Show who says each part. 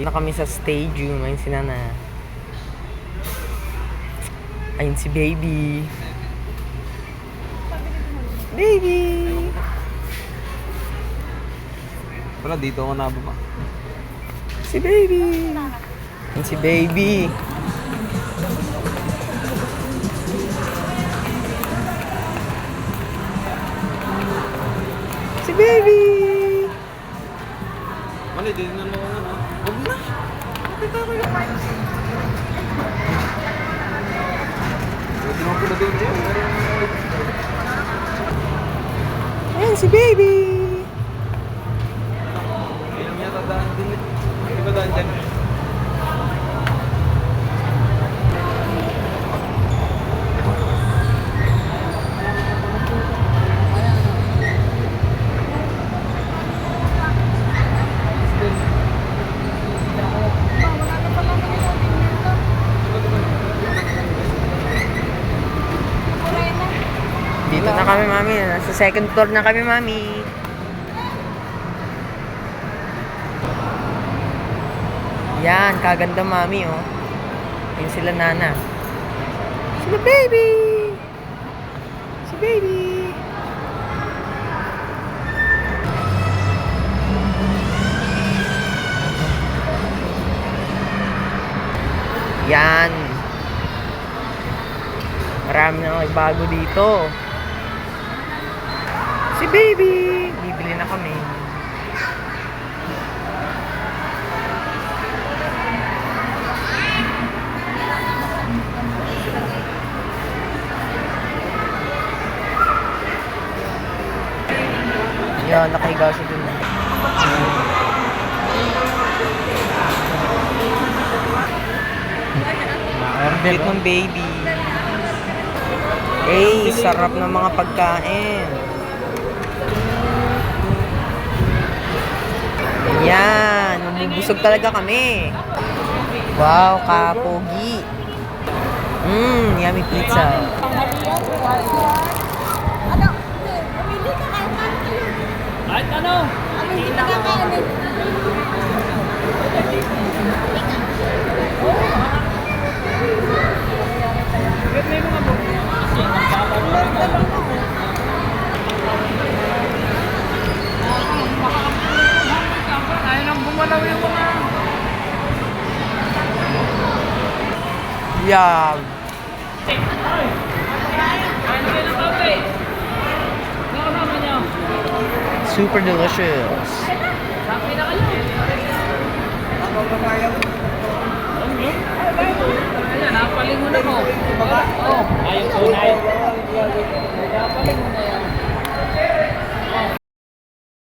Speaker 1: Na kami sa stadium. Ayun si Nana. Ayun si Baby. Baby!
Speaker 2: Wala, dito ako nababa.
Speaker 1: Si Baby! Ayun si Baby. Si Baby!
Speaker 2: Mali, dito na naman na. Huwag na. Kapit ako yung mic. Tinawag ko na din dyan.
Speaker 1: Ayan si Baby!
Speaker 2: Ayun niya, tadaan din. Hindi ba daan dyan?
Speaker 1: Dito na kami, Mami. Nasa second floor na kami, Mami. Yan, kaganda, Mami, oh. Yun sila, Nana. Sila, Baby! Si Baby! Yan. Marami na may bago dito. Si Baby! Bibili na kami. Yan, nakahiga siya dun. Order ng Baby. Eh, sarap ng mga pagkain. Yan, namubusog talaga kami. Wow, kapogi. Yummy pizza.
Speaker 3: Kahit ano?
Speaker 4: Hindi na kakainin.
Speaker 3: May mga buko. Kasi ayaw nang bumalaw yung mga...
Speaker 1: Yeah.
Speaker 3: Kain kayo ng kape. Nakasama niyo.
Speaker 1: Super delicious.
Speaker 3: Sabi na kayo. Ayan, napalingon ako. Oh, ayaw ko na.